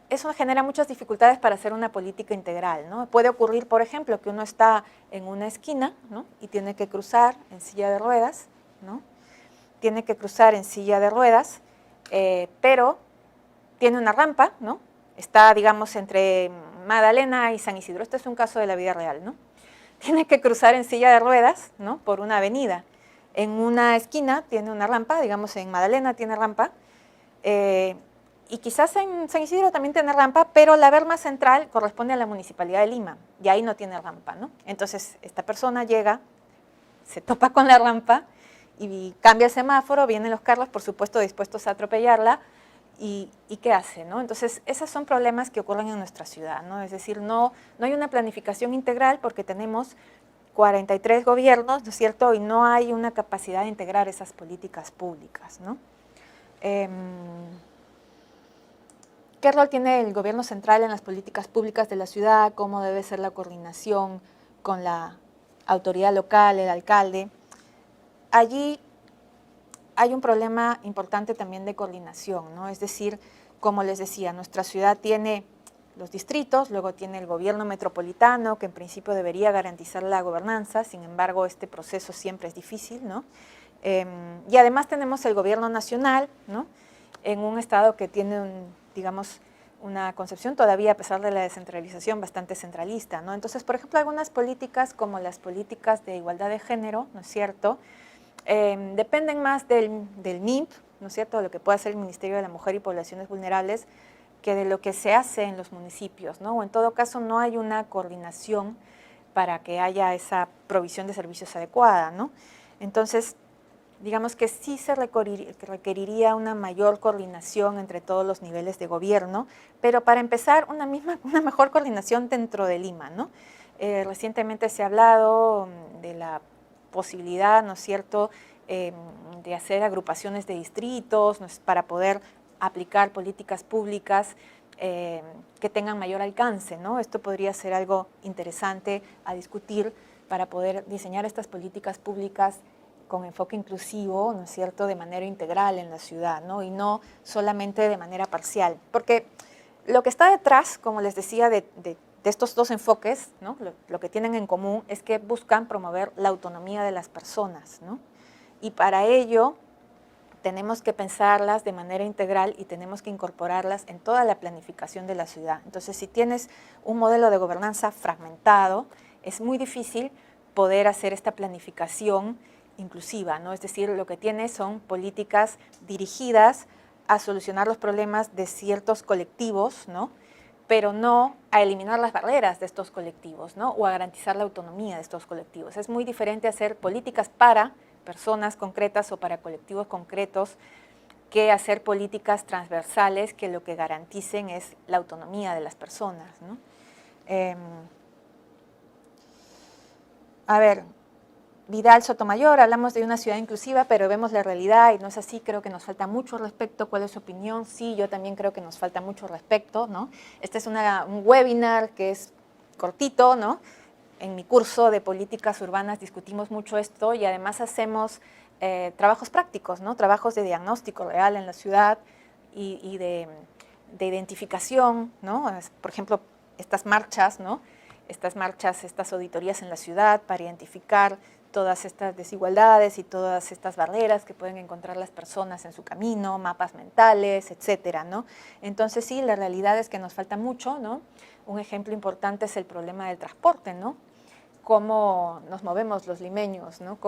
eso genera muchas dificultades para hacer una política integral, ¿no? Puede ocurrir, por ejemplo, que uno está en una esquina, ¿no?, y tiene que cruzar en silla de ruedas, ¿no? tiene que cruzar en silla de ruedas, pero tiene una rampa, ¿no? Está, digamos, entre Magdalena y San Isidro. Este es un caso de la vida real, ¿no? Tiene que cruzar en silla de ruedas, ¿no? Por una avenida. En una esquina tiene una rampa, digamos en Magdalena tiene rampa, y quizás en San Isidro también tiene rampa, pero la berma central corresponde a la Municipalidad de Lima, y ahí no tiene rampa, ¿no? Entonces, esta persona llega, se topa con la rampa, y cambia el semáforo, vienen los carros, por supuesto, dispuestos a atropellarla, y ¿qué hace, no? Entonces, esos son problemas que ocurren en nuestra ciudad, ¿no? Es decir, no hay una planificación integral porque tenemos 43 gobiernos, ¿no es cierto? Y no hay una capacidad de integrar esas políticas públicas, ¿no? ¿Qué rol tiene el gobierno central en las políticas públicas de la ciudad? ¿Cómo debe ser la coordinación con la autoridad local, el alcalde? Allí hay un problema importante también de coordinación, ¿no? Es decir, como les decía, nuestra ciudad tiene los distritos, luego tiene el gobierno metropolitano, que en principio debería garantizar la gobernanza, sin embargo, este proceso siempre es difícil, ¿no? Y además tenemos el gobierno nacional, ¿no? En un estado que tiene, digamos, una concepción todavía, a pesar de la descentralización, bastante centralista, ¿no? Entonces, por ejemplo, algunas políticas como las políticas de igualdad de género, ¿no es cierto?, dependen más del MIP, ¿no es cierto?, de lo que puede hacer el Ministerio de la Mujer y Poblaciones Vulnerables, que de lo que se hace en los municipios, ¿no? O en todo caso no hay una coordinación para que haya esa provisión de servicios adecuada, ¿no? Entonces, digamos que sí se requeriría una mayor coordinación entre todos los niveles de gobierno, pero para empezar una mejor coordinación dentro de Lima, ¿no? Recientemente se ha hablado de la posibilidad, ¿no es cierto?, de hacer agrupaciones de distritos, ¿no?, para poder aplicar políticas públicas que tengan mayor alcance, ¿no? Esto podría ser algo interesante a discutir para poder diseñar estas políticas públicas con enfoque inclusivo, ¿no es cierto?, de manera integral en la ciudad, ¿no? Y no solamente de manera parcial. Porque lo que está detrás, como les decía, de estos dos enfoques, ¿no?, lo que tienen en común es que buscan promover la autonomía de las personas, ¿no? Y para ello tenemos que pensarlas de manera integral y tenemos que incorporarlas en toda la planificación de la ciudad. Entonces, si tienes un modelo de gobernanza fragmentado, es muy difícil poder hacer esta planificación inclusiva, ¿no? Es decir, lo que tienes son políticas dirigidas a solucionar los problemas de ciertos colectivos, ¿no?, pero no a eliminar las barreras de estos colectivos, ¿no?, o a garantizar la autonomía de estos colectivos. Es muy diferente hacer políticas para personas concretas o para colectivos concretos que hacer políticas transversales que lo que garanticen es la autonomía de las personas, ¿no? A ver, Vidal Sotomayor, hablamos de una ciudad inclusiva, pero vemos la realidad y no es así, creo que nos falta mucho al respecto. ¿Cuál es su opinión? Sí, yo también creo que nos falta mucho al respecto, ¿no? Este es un webinar que es cortito, ¿no? En mi curso de políticas urbanas discutimos mucho esto y además hacemos trabajos prácticos, ¿no? Trabajos de diagnóstico real en la ciudad y de identificación, ¿no? Por ejemplo, estas marchas, ¿no? Estas auditorías en la ciudad para identificar todas estas desigualdades y todas estas barreras que pueden encontrar las personas en su camino, mapas mentales, etcétera, ¿no? Entonces sí, la realidad es que nos falta mucho, ¿no? Un ejemplo importante es el problema del transporte, ¿no? Cómo nos movemos los limeños, ¿no?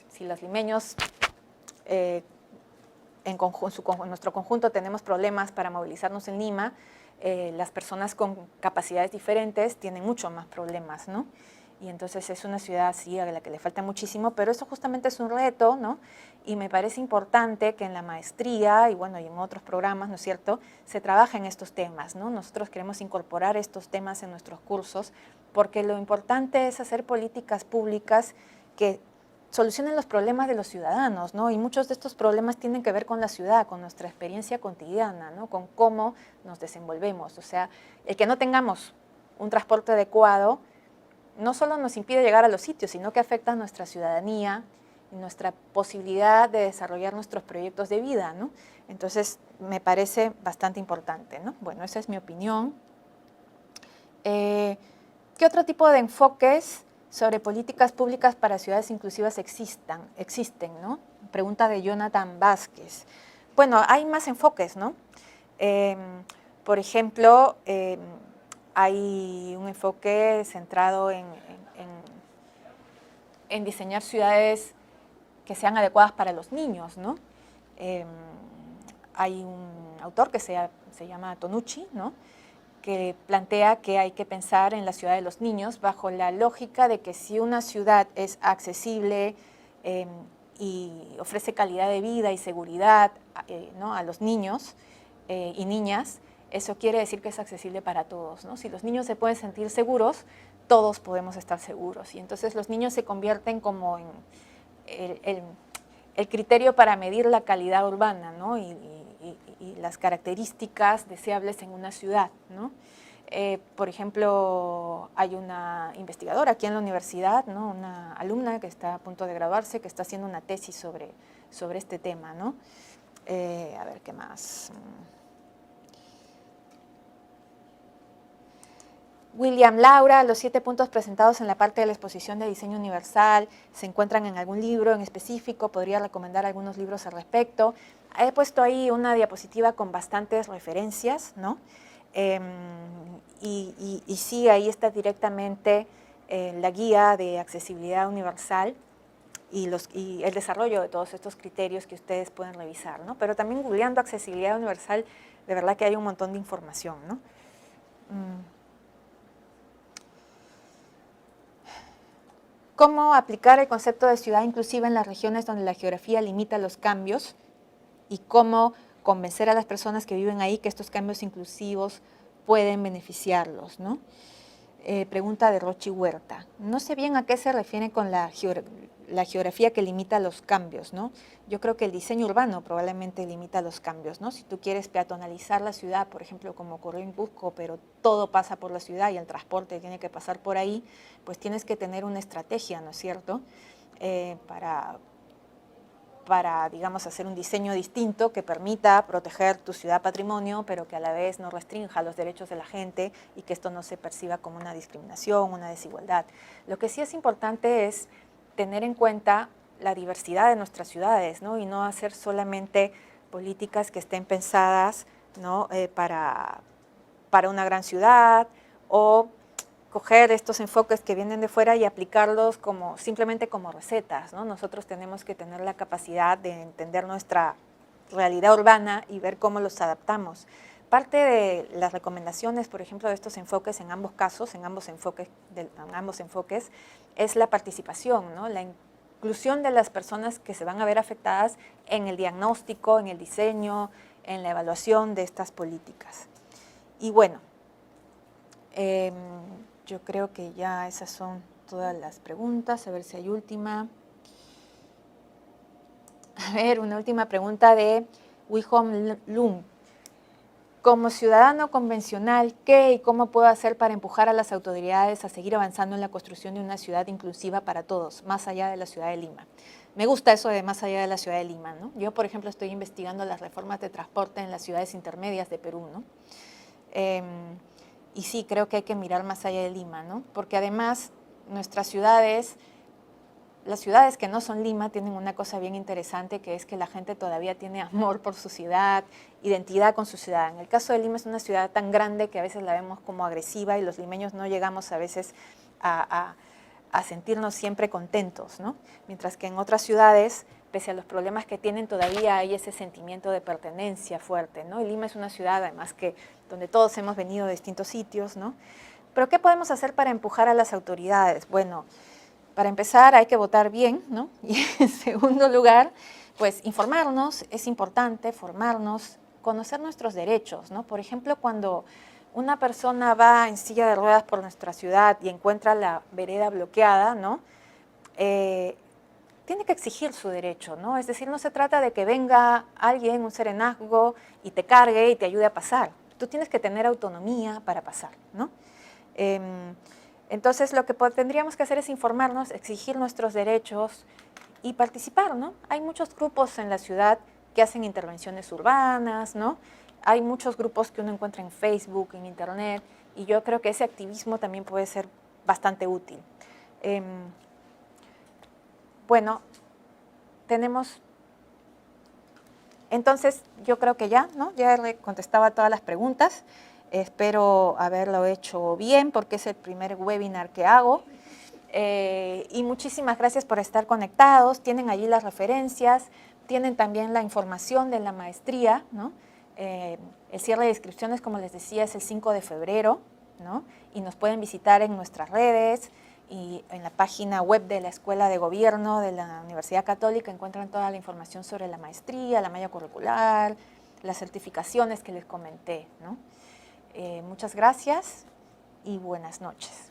Si los limeños en nuestro conjunto tenemos problemas para movilizarnos en Lima, las personas con capacidades diferentes tienen mucho más problemas, ¿no? Y entonces es una ciudad, sí, a la que le falta muchísimo, pero eso justamente es un reto, ¿no? Y me parece importante que en la maestría y bueno, y en otros programas, ¿no es cierto?, se trabaje en estos temas, ¿no? Nosotros queremos incorporar estos temas en nuestros cursos porque lo importante es hacer políticas públicas que solucionen los problemas de los ciudadanos, ¿no? Y muchos de estos problemas tienen que ver con la ciudad, con nuestra experiencia cotidiana, ¿no? Con cómo nos desenvolvemos. O sea, el que no tengamos un transporte adecuado no solo nos impide llegar a los sitios, sino que afecta a nuestra ciudadanía y nuestra posibilidad de desarrollar nuestros proyectos de vida, ¿no? Entonces, me parece bastante importante, ¿no? Bueno, esa es mi opinión. ¿Qué otro tipo de enfoques sobre políticas públicas para ciudades inclusivas existen, ¿no? Pregunta de Jonathan Vázquez. Bueno, hay más enfoques, ¿no? Por ejemplo, hay un enfoque centrado en diseñar ciudades que sean adecuadas para los niños, ¿no? Hay un autor que se llama Tonucci, ¿no?, que plantea que hay que pensar en la ciudad de los niños bajo la lógica de que si una ciudad es accesible y ofrece calidad de vida y seguridad ¿no?, a los niños y niñas, eso quiere decir que es accesible para todos, ¿no? Si los niños se pueden sentir seguros, todos podemos estar seguros. Y entonces los niños se convierten como en el criterio para medir la calidad urbana, ¿no?, y las características deseables en una ciudad, ¿no? Por ejemplo, hay una investigadora aquí en la universidad, ¿no?, una alumna que está a punto de graduarse, que está haciendo una tesis sobre este tema, ¿no? A ver, ¿qué más? William Laura, los 7 puntos presentados en la parte de la exposición de diseño universal, ¿se encuentran en algún libro en específico? ¿Podría recomendar algunos libros al respecto? He puesto ahí una diapositiva con bastantes referencias, ¿no? Y sí, ahí está directamente la guía de accesibilidad universal y el desarrollo de todos estos criterios que ustedes pueden revisar, ¿no? Pero también googleando accesibilidad universal, de verdad que hay un montón de información, ¿no? ¿Cómo aplicar el concepto de ciudad inclusiva en las regiones donde la geografía limita los cambios? ¿Y cómo convencer a las personas que viven ahí que estos cambios inclusivos pueden beneficiarlos, ¿no? Pregunta de Rochi Huerta. No sé bien a qué se refiere con la geografía que limita los cambios, ¿no? Yo creo que el diseño urbano probablemente limita los cambios, ¿no? Si tú quieres peatonalizar la ciudad, por ejemplo, como ocurrió en Cusco, pero todo pasa por la ciudad y el transporte tiene que pasar por ahí, pues tienes que tener una estrategia, ¿no es cierto?, para, digamos, hacer un diseño distinto que permita proteger tu ciudad patrimonio, pero que a la vez no restrinja los derechos de la gente y que esto no se perciba como una discriminación, una desigualdad. Lo que sí es importante es tener en cuenta la diversidad de nuestras ciudades, ¿no?, y no hacer solamente políticas que estén pensadas, ¿no?, para una gran ciudad, o coger estos enfoques que vienen de fuera y aplicarlos simplemente como recetas, ¿no? Nosotros tenemos que tener la capacidad de entender nuestra realidad urbana y ver cómo los adaptamos. Parte de las recomendaciones, por ejemplo, de estos enfoques en ambos casos, en ambos enfoques, es la participación, ¿no?, la inclusión de las personas que se van a ver afectadas en el diagnóstico, en el diseño, en la evaluación de estas políticas. Y bueno, yo creo que ya esas son todas las preguntas. A ver si hay última. A ver, una última pregunta de Wihom Lung. Como ciudadano convencional, ¿qué y cómo puedo hacer para empujar a las autoridades a seguir avanzando en la construcción de una ciudad inclusiva para todos, más allá de la ciudad de Lima? Me gusta eso de más allá de la ciudad de Lima, ¿no? Yo, por ejemplo, estoy investigando las reformas de transporte en las ciudades intermedias de Perú, ¿no? Y sí, creo que hay que mirar más allá de Lima, ¿no? Porque además nuestras ciudades, las ciudades que no son Lima, tienen una cosa bien interesante, que es que la gente todavía tiene amor por su ciudad, identidad con su ciudad. En el caso de Lima es una ciudad tan grande que a veces la vemos como agresiva y los limeños no llegamos a veces a sentirnos siempre contentos, ¿no? Mientras que en otras ciudades, pese a los problemas que tienen, todavía hay ese sentimiento de pertenencia fuerte, ¿no? Y Lima es una ciudad, además, donde todos hemos venido de distintos sitios, ¿no? Pero ¿qué podemos hacer para empujar a las autoridades? Bueno, para empezar hay que votar bien, ¿no? Y en segundo lugar, pues informarnos, es importante formarnos, conocer nuestros derechos, ¿no? Por ejemplo, cuando una persona va en silla de ruedas por nuestra ciudad y encuentra la vereda bloqueada, ¿no?, tiene que exigir su derecho, ¿no? Es decir, no se trata de que venga alguien, un serenazgo, y te cargue y te ayude a pasar. Tú tienes que tener autonomía para pasar, ¿no? Entonces, lo que tendríamos que hacer es informarnos, exigir nuestros derechos y participar, ¿no? Hay muchos grupos en la ciudad que hacen intervenciones urbanas, ¿no? Hay muchos grupos que uno encuentra en Facebook, en Internet, y yo creo que ese activismo también puede ser bastante útil. Bueno, tenemos Entonces, yo creo que ya, ¿no? Ya le contestaba a todas las preguntas. Espero haberlo hecho bien porque es el primer webinar que hago. Y muchísimas gracias por estar conectados. Tienen allí las referencias, tienen también la información de la maestría, ¿no? El cierre de inscripciones, como les decía, es el 5 de febrero, ¿no? Y nos pueden visitar en nuestras redes y en la página web de la Escuela de Gobierno de la Universidad Católica encuentran toda la información sobre la maestría, la malla curricular, las certificaciones que les comenté, ¿no? Muchas gracias y buenas noches.